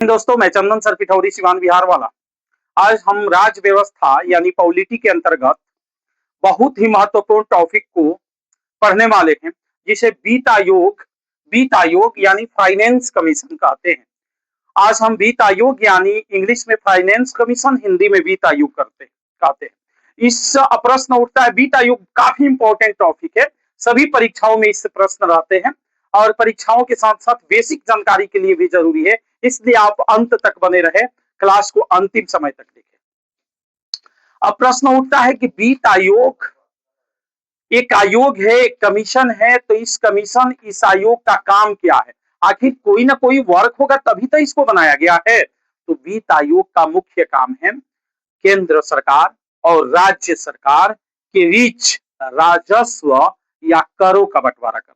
दोस्तों, मैं चंदन सर पिठौरी सिवान बिहार वाला। आज हम राज्य व्यवस्था यानी पॉलिटी के अंतर्गत बहुत ही महत्वपूर्ण टॉपिक को पढ़ने वाले हैं, जिसे वित्त आयोग यानी फाइनेंस कमीशन कहते हैं। आज हम वित्त आयोग यानी इंग्लिश में फाइनेंस कमीशन, हिंदी में वित्त आयोग कहते हैं। इस प्रश्न उठता है, वित्त आयोग काफी इंपॉर्टेंट टॉपिक है। सभी परीक्षाओं में इससे प्रश्न रहते हैं और परीक्षाओं के साथ साथ बेसिक जानकारी के लिए भी जरूरी है, इसलिए आप अंत तक बने रहे, क्लास को अंतिम समय तक देखें। अब प्रश्न उठता है कि वित्त आयोग एक आयोग है, एक कमीशन है, तो इस आयोग का काम क्या है? आखिर कोई ना कोई वर्क होगा तभी तो इसको बनाया गया है। तो वित्त आयोग का मुख्य काम है केंद्र सरकार और राज्य सरकार के बीच राजस्व या करों का बंटवारा करना।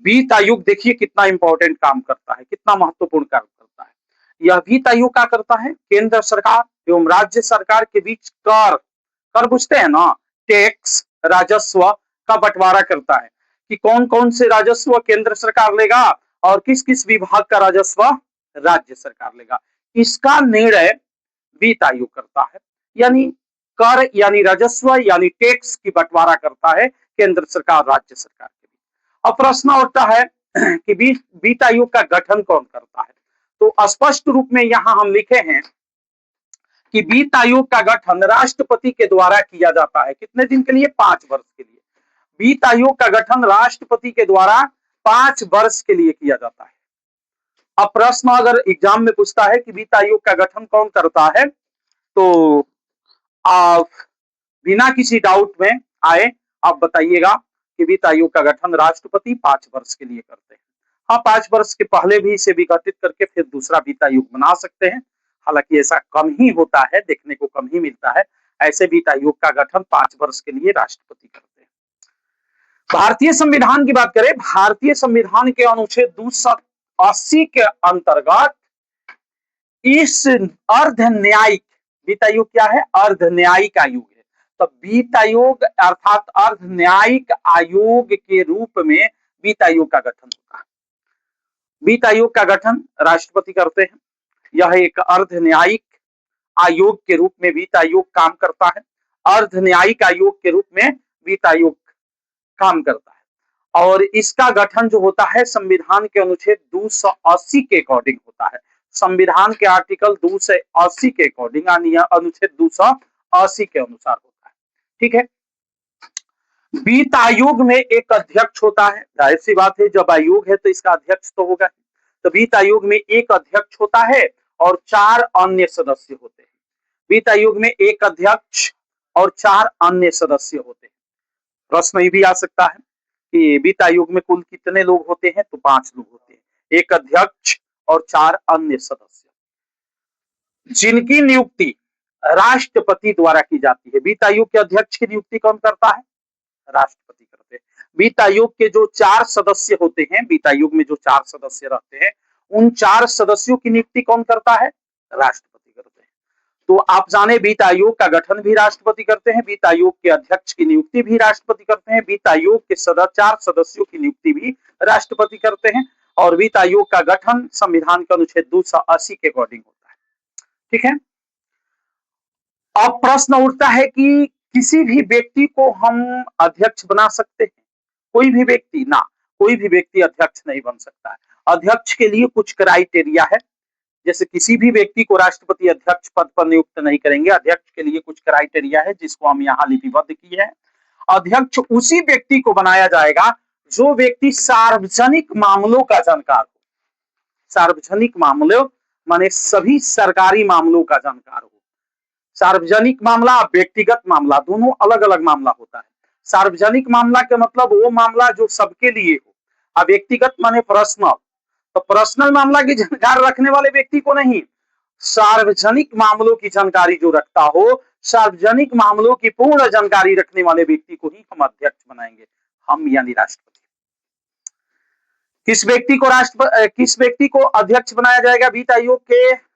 वित्त आयोग देखिए कितना इंपॉर्टेंट काम करता है, कितना महत्वपूर्ण काम करता है। यह वित्त आयोग क्या करता है? केंद्र सरकार एवं राज्य सरकार के बीच कर बुझते हैं ना, टैक्स राजस्व का बंटवारा करता है कि कौन कौन से राजस्व केंद्र सरकार लेगा और किस किस विभाग का राजस्व राज्य सरकार लेगा। इसका निर्णय वित्त आयोग करता है, यानी कर यानी राजस्व यानी टैक्स की बंटवारा करता है केंद्र सरकार राज्य सरकार के बीच। अब प्रश्न उठता है कि वित्त आयोग का गठन कौन करता है? तो स्पष्ट रूप में यहां हम लिखे हैं कि वित्त आयोग का गठन राष्ट्रपति के द्वारा किया जाता है। कितने दिन के लिए? 5 वर्ष के लिए। वित्त आयोग का गठन राष्ट्रपति के द्वारा 5 वर्ष के लिए किया जाता है। अब प्रश्न अगर एग्जाम में पूछता है कि वित्त आयोग का गठन कौन करता है, तो आप बिना किसी डाउट में आए आप बताइएगा कि वित्त आयोग का गठन राष्ट्रपति 5 वर्ष के लिए करते हैं। हाँ, 5 वर्ष के पहले भी इसे विघटित करके फिर दूसरा वित्त आयोग बना सकते हैं, हालांकि ऐसा कम ही होता है, देखने को कम ही मिलता है। ऐसे वित्त आयोग का गठन 5 वर्ष के लिए राष्ट्रपति करते हैं। भारतीय संविधान की बात करें, भारतीय संविधान के अनुच्छेद 280 के अंतर्गत इस अर्ध न्यायिक वित्त आयोग क्या है? अर्ध न्यायिक आयोग है। तो वित्त आयोग अर्थात अर्ध न्यायिक आयोग के रूप में वित्त आयोग का गठन होता है। वित्त आयोग का गठन राष्ट्रपति करते हैं। यह एक अर्ध न्यायिक आयोग के रूप में वित्त आयोग काम करता है। अर्ध न्यायिक आयोग के रूप में वित्त आयोग काम करता है और इसका गठन जो होता है संविधान के अनुच्छेद 280 के अकॉर्डिंग होता है। संविधान के आर्टिकल 280 के अकॉर्डिंग यानी अनुच्छेद 280 के अनुसार होता है। ठीक है। वित्त आयोग में एक अध्यक्ष होता है, जाहिर सी बात है जब आयोग है तो इसका अध्यक्ष तो होगा। तो वित्त आयोग में एक अध्यक्ष होता है और 4 अन्य सदस्य होते हैं। वित्त आयोग में एक अध्यक्ष और 4 अन्य सदस्य होते हैं। प्रश्न ये भी आ सकता है कि वित्त आयोग में कुल कितने लोग होते हैं? तो 5 लोग होते हैं, एक अध्यक्ष और 4 अन्य सदस्य, जिनकी नियुक्ति राष्ट्रपति द्वारा की जाती है। वित्त आयोग के अध्यक्ष की नियुक्ति कौन करता है? राष्ट्रपति करते हैं। वित्त आयोग के जो 4 सदस्य होते हैं, वित्त आयोग में जो 4 सदस्य रहते हैं, उन 4 सदस्यों की नियुक्ति कौन करता है? राष्ट्रपति करते हैं। तो आप जाने वित्त आयोग का गठन भी राष्ट्रपति करते हैं, वित्त आयोग के अध्यक्ष की नियुक्ति भी राष्ट्रपति करते हैं, वित्त आयोग के 4 सदस्यों की नियुक्ति भी राष्ट्रपति करते हैं और वित्त आयोग का गठन संविधान के अनुच्छेद 280 के अकॉर्डिंग होता है। ठीक है। अब प्रश्न उठता है कि किसी भी व्यक्ति को हम अध्यक्ष बना सकते हैं? कोई भी व्यक्ति ना, कोई भी व्यक्ति अध्यक्ष नहीं बन सकता है। अध्यक्ष के लिए कुछ क्राइटेरिया है, जैसे किसी भी व्यक्ति को राष्ट्रपति अध्यक्ष पद पर नियुक्त नहीं करेंगे। अध्यक्ष के लिए कुछ क्राइटेरिया है जिसको हम यहाँ लिपिबद्ध किए हैं। अध्यक्ष उसी व्यक्ति को बनाया जाएगा जो व्यक्ति सार्वजनिक मामलों का जानकार हो। सार्वजनिक मामलों माने सभी सरकारी मामलों का जानकार हो। सार्वजनिक मामला, व्यक्तिगत मामला, दोनों अलग अलग मामला होता है। सार्वजनिक मामला का मतलब वो मामला जो सबके लिए हो, और व्यक्तिगत माने पर्सनल। तो पर्सनल मामला की जानकारी रखने वाले व्यक्ति को नहीं, सार्वजनिक मामलों की जानकारी जो रखता हो, सार्वजनिक मामलों की पूर्ण जानकारी रखने वाले व्यक्ति को ही हम अध्यक्ष बनाएंगे, हम यानी राष्ट्रपति। किस व्यक्ति को अध्यक्ष बनाया जाएगा? वित्त आयोग के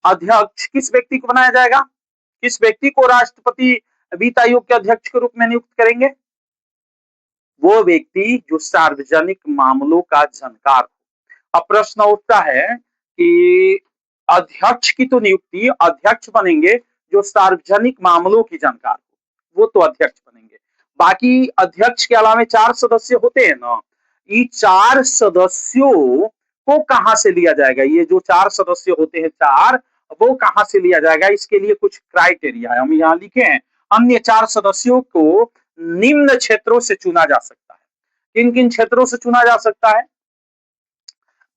अध्यक्ष किस व्यक्ति को बनाया जाएगा? किस व्यक्ति को राष्ट्रपति वित्त आयोग के अध्यक्ष के रूप में नियुक्त करेंगे? वो व्यक्ति जो सार्वजनिक मामलों का जानकार हो। अब प्रश्न उठता है कि अध्यक्ष की तो नियुक्ति, अध्यक्ष बनेंगे जो सार्वजनिक मामलों की जानकार हो, वो तो अध्यक्ष बनेंगे। बाकी अध्यक्ष के अलावा 4 सदस्य होते हैं ना, ये 4 सदस्यों को कहाँ से लिया जाएगा? ये जो 4 सदस्य होते हैं 4, वो कहाँ से लिया जाएगा? इसके लिए कुछ क्राइटेरिया है, हम यहाँ लिखे हैं। अन्य 4 सदस्यों को निम्न क्षेत्रों से चुना जा सकता है। किन-किन क्षेत्रों से चुना जा सकता है?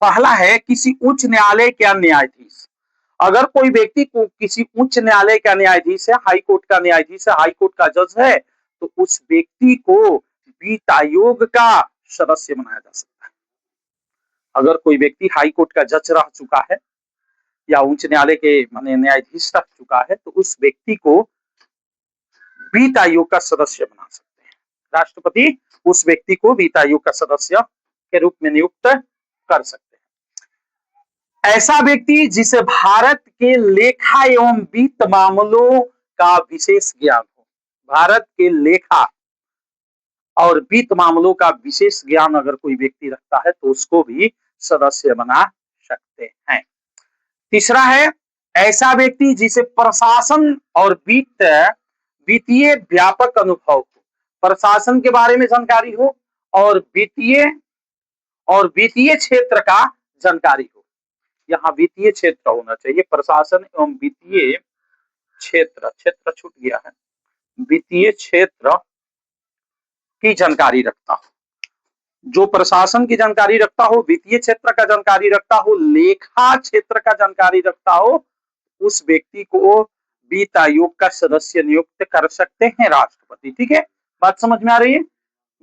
पहला है किसी उच्च न्यायालय का न्यायाधीश। अगर कोई व्यक्ति को किसी उच्च न्यायालय का न्यायाधीश है, हाई कोर्ट का न्यायाधीश है, हाई कोर्ट का जज है, तो उस व्यक्ति को वित्त आयोग का सदस्य बनाया जा सकता है। अगर कोई व्यक्ति हाई कोर्ट का जज रह चुका है या उच्च न्यायालय के माने न्यायाधीश रह चुका है, तो उस व्यक्ति को वित्त आयोग का सदस्य बना सकते हैं। राष्ट्रपति उस व्यक्ति को वित्त आयोग का सदस्य के रूप में नियुक्त कर सकते हैं। ऐसा व्यक्ति जिसे भारत के लेखा एवं वित्त मामलों का विशेष ज्ञान हो। भारत के लेखा और वित्त मामलों का विशेष ज्ञान अगर कोई व्यक्ति रखता है तो उसको भी सदस्य बना सकते हैं। तीसरा है ऐसा व्यक्ति जिसे प्रशासन और वित्तीय व्यापक अनुभव हो, प्रशासन के बारे में जानकारी हो और वित्तीय क्षेत्र का जानकारी हो। यहाँ वित्तीय क्षेत्र होना चाहिए, प्रशासन एवं वित्तीय क्षेत्र, क्षेत्र छूट गया है, वित्तीय क्षेत्र की जानकारी रखता हो। जो प्रशासन की जानकारी रखता हो, वित्तीय क्षेत्र का जानकारी रखता हो, लेखा क्षेत्र का जानकारी रखता हो, उस व्यक्ति को वित्त आयोग का सदस्य नियुक्त कर सकते हैं राष्ट्रपति। ठीक है, बात समझ में आ रही है?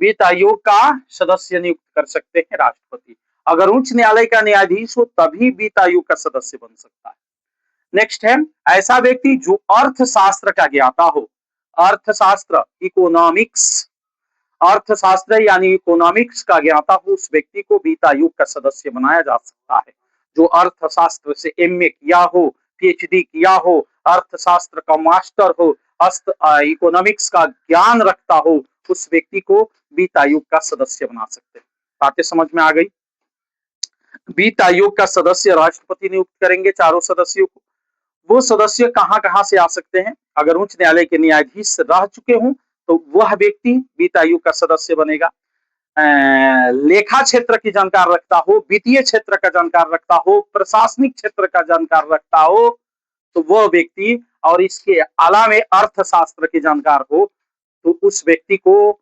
वित्त आयोग का सदस्य नियुक्त कर सकते हैं राष्ट्रपति। अगर उच्च न्यायालय का न्यायाधीश हो तभी वित्त आयोग का सदस्य बन सकता है। नेक्स्ट है ऐसा व्यक्ति जो अर्थशास्त्र का ज्ञाता हो। अर्थशास्त्र, इकोनॉमिक्स, अर्थशास्त्र यानी इकोनॉमिक्स का ज्ञाता हो, उस व्यक्ति को वित्त आयोग का सदस्य बनाया जा सकता है। जो अर्थशास्त्र से एमए किया हो, पीएचडी किया हो, अर्थशास्त्र का मास्टर हो, इकोनॉमिक्स का ज्ञान रखता हो, उस व्यक्ति को वित्त आयोग का सदस्य बना सकते हैं। बातें समझ में आ गई? वित्त आयोग का सदस्य राष्ट्रपति नियुक्त करेंगे 4 सदस्यों को। वो सदस्य कहां-कहां से आ सकते हैं? अगर उच्च न्यायालय के न्यायाधीश रह चुके हों तो वह व्यक्ति वित्त आयोग का सदस्य बनेगा। लेखा क्षेत्र की जानकार रखता हो, वित्तीय क्षेत्र का जानकार रखता हो, प्रशासनिक क्षेत्र का जानकार रखता हो, तो वह व्यक्ति, और इसके अलावा अर्थशास्त्र की जानकार हो, तो उस व्यक्ति को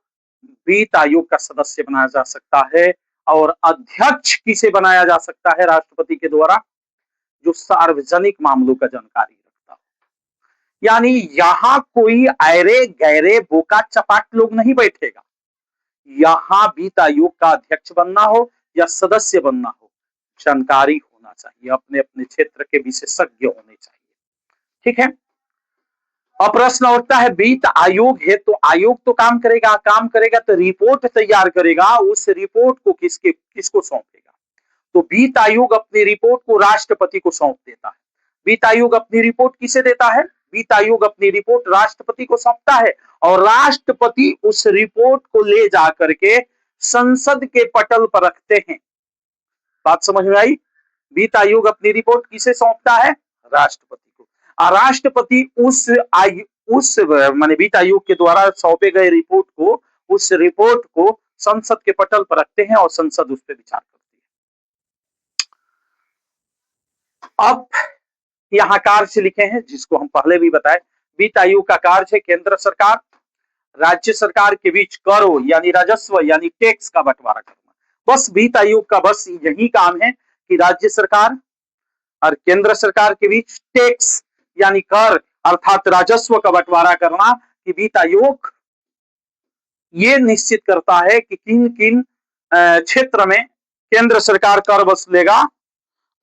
वित्त आयोग का सदस्य बनाया जा सकता है। और अध्यक्ष किसे बनाया जा सकता है राष्ट्रपति के द्वारा? जो सार्वजनिक मामलों का जानकारी रखता हो। यानी यहां कोई अरे गहरे बोका चपाट लोग नहीं बैठेगा। यहां वित्त आयोग का अध्यक्ष बनना हो या सदस्य बनना हो, जानकारी होना चाहिए, अपने अपने क्षेत्र के विशेषज्ञ होने चाहिए। ठीक है, अब प्रश्न उठता है वित्त आयोग है तो आयोग तो काम करेगा तो रिपोर्ट तैयार करेगा, उस रिपोर्ट को किसको सौंपेगा? तो वित्त आयोग अपनी रिपोर्ट को राष्ट्रपति को सौंप देता है। वित्त आयोग अपनी रिपोर्ट किसे देता है? वित्त आयोग अपनी रिपोर्ट राष्ट्रपति को सौंपता है और राष्ट्रपति उस रिपोर्ट को ले जाकर के संसद के पटल पर रखते हैं। बात समझ में आई? वित्त आयोग अपनी रिपोर्ट किसे सौंपता है? राष्ट्रपति को। और राष्ट्रपति उस माने वित्त आयोग के द्वारा सौंपे गए रिपोर्ट को संसद के पटल पर रखते हैं और संसद उस पर विचार करती है। अब यहाँ कार्य लिखे हैं जिसको हम पहले भी बताए। वित्त आयोग का कार्य है केंद्र सरकार राज्य सरकार के बीच करों यानी राजस्व यानी टैक्स का बंटवारा करना। बस वित्त आयोग का बस यही काम है कि राज्य सरकार और केंद्र सरकार के बीच टैक्स यानी कर अर्थात राजस्व का बंटवारा करना। कि वित्त आयोग ये निश्चित करता है कि किन किन क्षेत्र में केंद्र सरकार कर वसूलेगा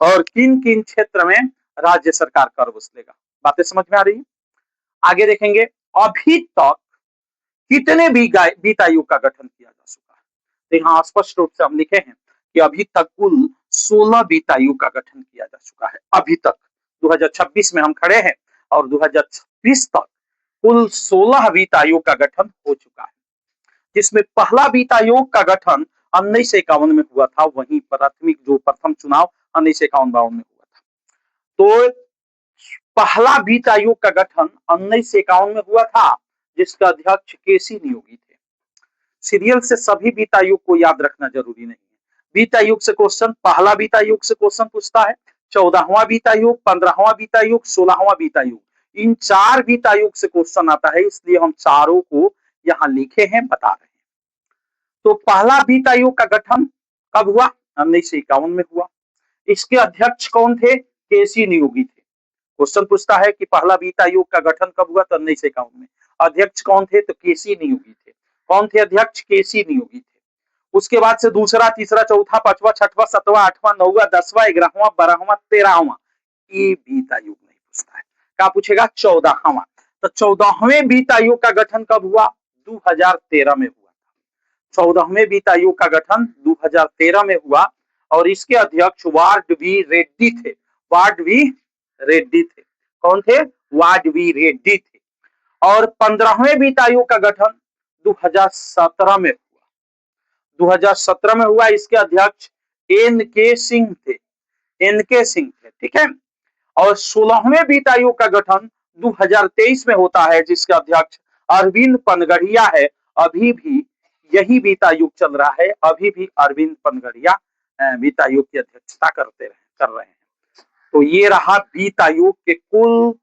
और किन किन क्षेत्र में राज्य सरकार कर वसूलेगा। बातें समझ में आ रही है? आगे देखेंगे अभी तक कितने वित्त आयोग का गठन किया जा चुका है। तो यहाँ स्पष्ट रूप से हम लिखे हैं कि अभी तक कुल 16 वित्त आयोग का गठन किया जा चुका है। अभी तक 2026 में हम खड़े हैं और 2026 तक कुल 16 वित्त आयोग का गठन हो चुका है, जिसमें पहला वित्त आयोग का गठन 1951 में हुआ था। वहीं प्राथमिक जो प्रथम चुनाव 1951-52 में हुआ था। तो पहला वित्त आयोग का गठन 1951 में हुआ था, जिसका अध्यक्ष केसी नियोगी थे। सीरियल से सभी वित्त आयोग को याद रखना जरूरी नहीं है। वित्त आयोग से क्वेश्चन, पहला वित्त आयोग से क्वेश्चन पूछता है, 14वां वित्त आयोग, 15वां वित्त आयोग, 16वां वित्त आयोग, इन 4 वित्त आयोग से क्वेश्चन आता है, इसलिए हम चारों को यहाँ लिखे हैं, बता रहे हैं। तो पहला वित्त आयोग का गठन कब हुआ? 1951 में हुआ। इसके अध्यक्ष कौन थे? केसी नियोगी थे। क्वेश्चन पूछता है कि पहला वित्त आयोग का गठन कब हुआ? तो 1951 में। अध्यक्ष कौन थे? तो केसी नियोगी थे। कौन थे अध्यक्ष? केसी नियोगी थे। उसके बाद से दूसरा, तीसरा, चौथा, पांचवा, छठवां, सातवां, आठवां, 9वां, 10वां, 11वां, 12वां, 13वां, ये वित्त आयोग नहीं पूछता है। क्या पूछेगा? 14वां। तो 14वें वित्त आयोग का गठन कब हुआ? 2013 में हुआ। 14वें वित्त आयोग का गठन 2013 में हुआ और इसके अध्यक्ष वार्ड वी रेड्डी थे। वार्ड वी रेड्डी थे। कौन थे? वार्ड वी रेड्डी थे। और 15वें वित्त आयोग का गठन 2017 में हुआ। 2017 में हुआ। इसके अध्यक्ष एन.के. सिंह थे। एन.के. सिंह थे, ठीक है। और 16वें वित्त आयोग का गठन 2023 में होता है, जिसके अध्यक्ष अरविंद पनगड़िया है। अभी भी यही वित्त आयोग चल रहा है। अभी भी अरविंद पनगड़िया वित्त आयोग की अध्यक्षता कर रहे हैं। तो ये रहा वित्त आयोग के कुल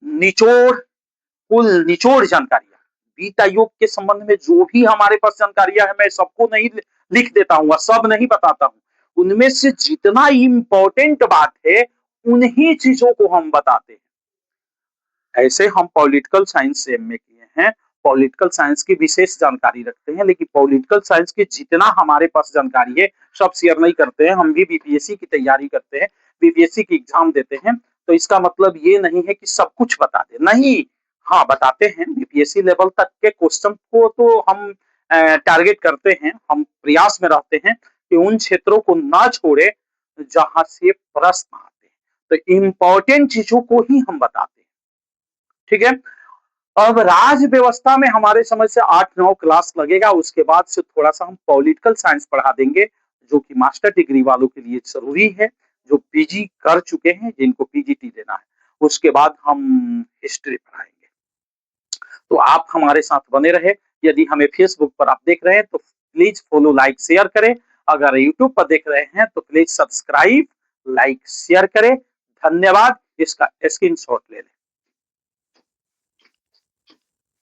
निचोड़ जानकारियां। वित्त आयोग के संबंध में जो भी हमारे पास जानकारियां है, मैं सबको नहीं लिख देता हूँ, सब नहीं बताता हूँ। उनमें से जितना इंपॉर्टेंट बात है, उन्हीं चीजों को हम बताते हैं। ऐसे हम पॉलिटिकल साइंस से एमए किए हैं, पॉलिटिकल साइंस की विशेष जानकारी रखते हैं, लेकिन पॉलिटिकल साइंस की जितना हमारे पास जानकारी है, सब शेयर नहीं करते हैं। हम भी बीपीएससी की तैयारी करते हैं, बीपीएससी की एग्जाम देते हैं, तो इसका मतलब ये नहीं है कि सब कुछ बता दे, नहीं। हाँ, बताते हैं। बीपीएससी लेवल तक के क्वेश्चन को तो हम टारगेट करते हैं, हम प्रयास में रहते हैं कि उन क्षेत्रों को ना छोड़े जहां से प्रश्न आते हैं। तो इंपॉर्टेंट चीजों को ही हम बताते हैं, ठीक है। अब राज व्यवस्था में हमारे समझ से 8-9 क्लास लगेगा। उसके बाद से थोड़ा सा हम पॉलिटिकल साइंस पढ़ा देंगे, जो कि मास्टर डिग्री वालों के लिए जरूरी है, जो पीजी कर चुके हैं, जिनको पीजीटी देना है। उसके बाद हम हिस्ट्री पढ़ाएंगे। तो आप हमारे साथ बने रहे। यदि हमें फेसबुक पर आप देख रहे हैं तो प्लीज फॉलो, लाइक, शेयर करें। अगर यूट्यूब पर देख रहे हैं तो प्लीज सब्सक्राइब, लाइक, शेयर करें। धन्यवाद। इसका स्क्रीनशॉट ले लें।